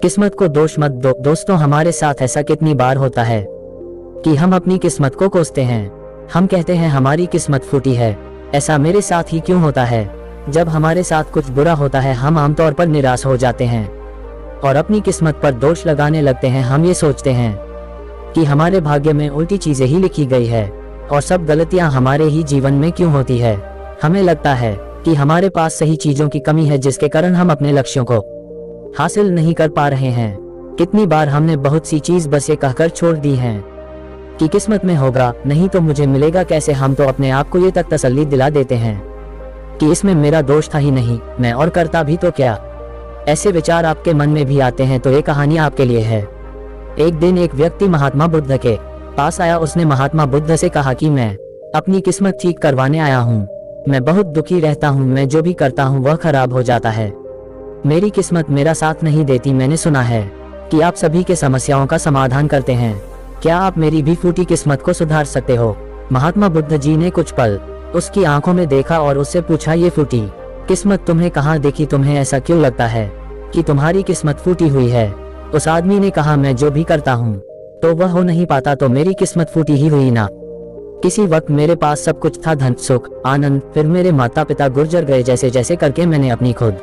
किस्मत को दोष मत दो। दोस्तों, हमारे साथ ऐसा कितनी बार होता है कि हम अपनी किस्मत को कोसते हैं। हम कहते हैं हमारी किस्मत फूटी है। ऐसा मेरे साथ ही क्यों होता है? जब हमारे साथ कुछ बुरा होता है हम आमतौर पर निराश हो जाते हैं और अपनी किस्मत पर दोष लगाने लगते हैं। हम ये सोचते हैं कि हमारे भाग्य में उल्टी चीजें ही लिखी गई है और सब गलतियां हमारे ही जीवन में क्यों होती है। हमें लगता है कि हमारे पास सही चीजों की कमी है जिसके कारण हम अपने लक्ष्यों को हासिल नहीं कर पा रहे हैं। कितनी बार हमने बहुत सी चीज बस ये कहकर छोड़ दी हैं कि किस्मत में होगा, नहीं तो मुझे मिलेगा कैसे। हम तो अपने आप को ये तक तसल्ली दिला देते हैं कि इसमें मेरा दोष था ही नहीं, मैं और करता भी तो क्या। ऐसे विचार आपके मन में भी आते हैं तो ये कहानी आपके लिए है। एक दिन एक व्यक्ति महात्मा बुद्ध के पास आया। उसने महात्मा बुद्ध से कहा कि मैं अपनी किस्मत ठीक करवाने आया हूँ। मैं बहुत दुखी रहता हूँ, मैं जो भी करता हूँ वह खराब हो जाता है। मेरी किस्मत मेरा साथ नहीं देती। मैंने सुना है कि आप सभी के समस्याओं का समाधान करते हैं। क्या आप मेरी भी फूटी किस्मत को सुधार सकते हो? महात्मा बुद्ध जी ने कुछ पल उसकी आंखों में देखा और उससे पूछा, ये फूटी किस्मत तुम्हें कहाँ देखी? तुम्हें ऐसा क्यों लगता है कि तुम्हारी किस्मत फूटी हुई है? उस आदमी ने कहा, मैं जो भी करता हूँ तो वह हो नहीं पाता, तो मेरी किस्मत फूटी ही हुई ना। किसी वक्त मेरे पास सब कुछ था, धन, सुख, आनंद। फिर मेरे माता पिता गुजर गए। जैसे जैसे करके मैंने अपनी खुद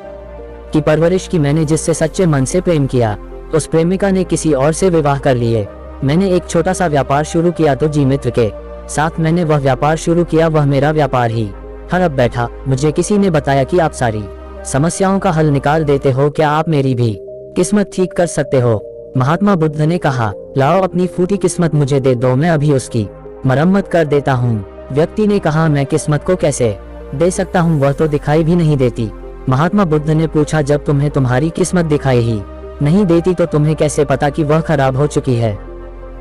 की परवरिश की। मैंने जिससे सच्चे मन से प्रेम किया उस प्रेमिका ने किसी और से विवाह कर लिए। मैंने एक छोटा सा व्यापार शुरू किया तो जी मित्र के साथ मैंने वह व्यापार शुरू किया। वह मेरा व्यापार ही खराब बैठा। मुझे किसी ने बताया कि आप सारी समस्याओं का हल निकाल देते हो, क्या आप मेरी भी किस्मत ठीक कर सकते हो? महात्मा बुद्ध ने कहा, लाओ अपनी फूटी किस्मत मुझे दे दो, मैं अभी उसकी मरम्मत कर देता हूँ। व्यक्ति ने कहा, मैं किस्मत को कैसे दे सकता हूँ, वह तो दिखाई भी नहीं देती। महात्मा बुद्ध ने पूछा, जब तुम्हें तुम्हारी किस्मत दिखाई ही नहीं देती तो तुम्हें कैसे पता कि वह खराब हो चुकी है?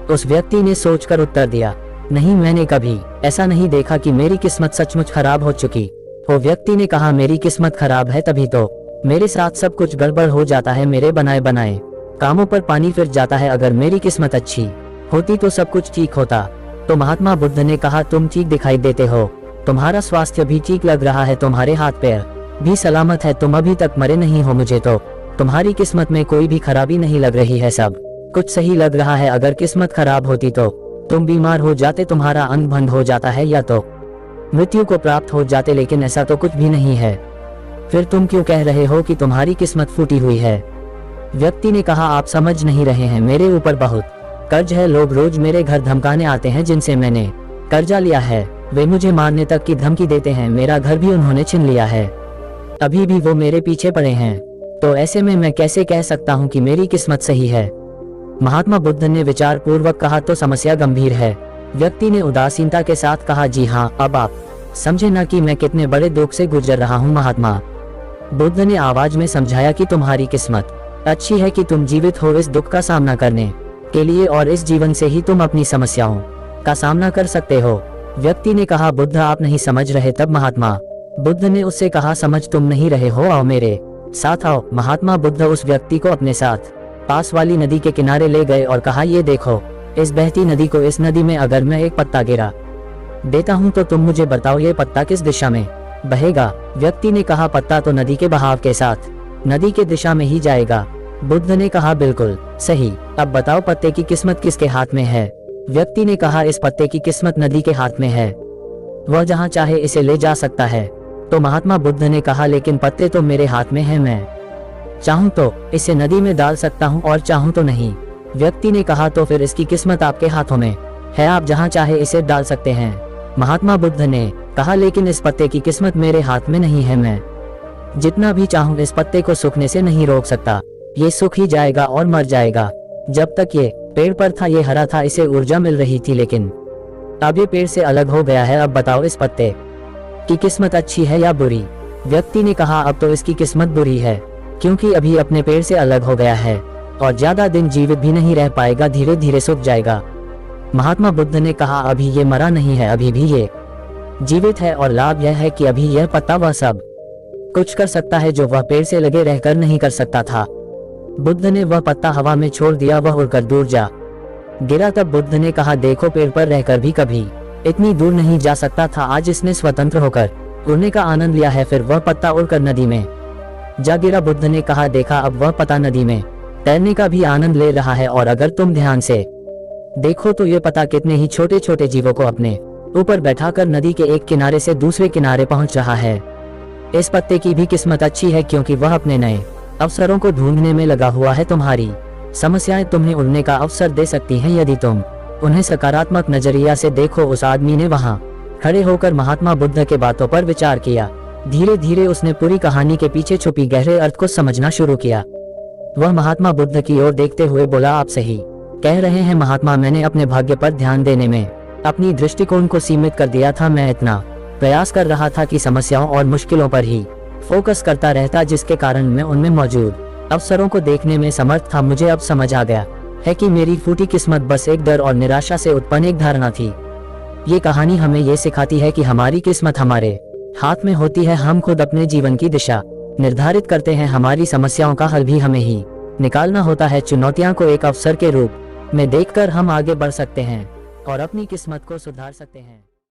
उस व्यक्ति ने सोचकर उत्तर दिया, नहीं, मैंने कभी ऐसा नहीं देखा कि मेरी किस्मत सचमुच खराब हो चुकी हो। व्यक्ति ने कहा, मेरी किस्मत खराब है तभी तो मेरे साथ सब कुछ गड़बड़ हो जाता है। मेरे बनाए बनाए कामों पर पानी फिर जाता है। अगर मेरी किस्मत अच्छी होती तो सब कुछ ठीक होता। तो महात्मा बुद्ध ने कहा, तुम ठीक दिखाई देते हो, तुम्हारा स्वास्थ्य भी ठीक लग रहा है, तुम्हारे हाथ पैर भी सलामत है, तुम अभी तक मरे नहीं हो। मुझे तो तुम्हारी किस्मत में कोई भी खराबी नहीं लग रही है, सब कुछ सही लग रहा है। अगर किस्मत खराब होती तो तुम बीमार हो जाते, तुम्हारा अंग भंग हो जाता है या तो मृत्यु को प्राप्त हो जाते, लेकिन ऐसा तो कुछ भी नहीं है। फिर तुम क्यों कह रहे हो कि तुम्हारी किस्मत फूटी हुई है? व्यक्ति ने कहा, आप समझ नहीं रहे हैं, मेरे ऊपर बहुत कर्ज है। लोग रोज मेरे घर धमकाने आते हैं जिनसे मैंने कर्जा लिया है। वे मुझे मारने तक की धमकी देते हैं। मेरा घर भी उन्होंने छीन लिया है, अभी भी वो मेरे पीछे पड़े हैं। तो ऐसे में मैं कैसे कह सकता हूँ कि मेरी किस्मत सही है? महात्मा बुद्ध ने विचार पूर्वक कहा, तो समस्या गंभीर है। व्यक्ति ने उदासीनता के साथ कहा, जी हाँ, अब आप समझे ना कि मैं कितने बड़े दुख से गुजर रहा हूँ। महात्मा बुद्ध ने आवाज में समझाया कि तुम्हारी किस्मत अच्छी है कि तुम जीवित हो इस दुख का सामना करने के लिए, और इस जीवन से ही तुम अपनी समस्याओं का सामना कर सकते हो। व्यक्ति ने कहा, बुद्ध आप नहीं समझ रहे। तब महात्मा बुद्ध ने उससे कहा, समझ तुम नहीं रहे हो, आओ मेरे साथ आओ। महात्मा बुद्ध उस व्यक्ति को अपने साथ पास वाली नदी के किनारे ले गए और कहा, ये देखो इस बहती नदी को, इस नदी में अगर मैं एक पत्ता गिरा देता हूँ तो तुम मुझे बताओ ये पत्ता किस दिशा में बहेगा? व्यक्ति ने कहा, पत्ता तो नदी के बहाव के साथ नदी के दिशा में ही जाएगा। बुद्ध ने कहा, बिल्कुल सही। अब बताओ पत्ते की किस्मत किसके हाथ में है? व्यक्ति ने कहा, इस पत्ते की किस्मत नदी के हाथ में है, वह जहाँ चाहे इसे ले जा सकता है। तो महात्मा बुद्ध ने कहा, लेकिन पत्ते तो मेरे हाथ में है, मैं चाहूँ तो इसे नदी में डाल सकता हूँ और चाहूँ तो नहीं। व्यक्ति ने कहा, तो फिर इसकी किस्मत आपके हाथों में है, आप जहाँ चाहे इसे डाल सकते हैं। महात्मा बुद्ध ने कहा, लेकिन इस पत्ते की किस्मत मेरे हाथ में नहीं है, मैं जितना भी चाहूँ इस पत्ते को सूखने से नहीं रोक सकता। ये सूख ही जाएगा और मर जाएगा। जब तक ये पेड़ पर था, ये हरा था, इसे ऊर्जा मिल रही थी, लेकिन अब ये पेड़ से अलग हो गया है। अब बताओ इस पत्ते की किस्मत अच्छी है या बुरी? व्यक्ति ने कहा, अब तो इसकी किस्मत बुरी है, क्योंकि अभी अपने पेड़ से अलग हो गया है और ज्यादा दिन जीवित भी नहीं रह पाएगा, धीरे धीरे सूख जाएगा। महात्मा बुद्ध ने कहा, अभी ये मरा नहीं है, अभी भी ये जीवित है, और लाभ यह है कि अभी यह पत्ता वह सब कुछ कर सकता है जो वह पेड़ से लगे रहकर नहीं कर सकता था। बुद्ध ने वह पत्ता हवा में छोड़ दिया, वह उड़कर दूर जा गिरा। तब बुद्ध ने कहा, देखो पेड़ पर रहकर भी कभी इतनी दूर नहीं जा सकता था, आज इसने स्वतंत्र होकर उड़ने का आनंद लिया है। फिर वह पत्ता उड़कर नदी में जा गिरा। बुद्ध ने कहा, देखा अब वह पत्ता नदी में तैरने का भी आनंद ले रहा है। और अगर तुम ध्यान से देखो तो ये पता कितने ही छोटे छोटे जीवों को अपने ऊपर बैठाकर नदी के एक किनारे से दूसरे किनारे पहुंच रहा है। इस पत्ते की भी किस्मत अच्छी है क्योंकि वह अपने नए अवसरों को ढूंढने में लगा हुआ है। तुम्हारी समस्याएं तुम्हें उड़ने का अवसर दे सकती हैं यदि तुम उन्हें सकारात्मक नजरिया से देखो। उस आदमी ने वहां खड़े होकर महात्मा बुद्ध के बातों पर विचार किया। धीरे धीरे उसने पूरी कहानी के पीछे छुपी गहरे अर्थ को समझना शुरू किया। वह महात्मा बुद्ध की ओर देखते हुए बोला, आप सही कह रहे हैं महात्मा, मैंने अपने भाग्य पर ध्यान देने में अपनी दृष्टिकोण को सीमित कर दिया था। मैं इतना प्रयास कर रहा था कि समस्याओं और मुश्किलों पर ही फोकस करता रहता, जिसके कारण मैं उनमें मौजूद अवसरों को देखने में समर्थ था। मुझे अब समझ आ गया है कि मेरी फूटी किस्मत बस एक डर और निराशा से उत्पन्न एक धारणा थी। ये कहानी हमें ये सिखाती है कि हमारी किस्मत हमारे हाथ में होती है। हम खुद अपने जीवन की दिशा निर्धारित करते हैं। हमारी समस्याओं का हल भी हमें ही निकालना होता है। चुनौतियों को एक अवसर के रूप में देखकर हम आगे बढ़ सकते हैं और अपनी किस्मत को सुधार सकते हैं।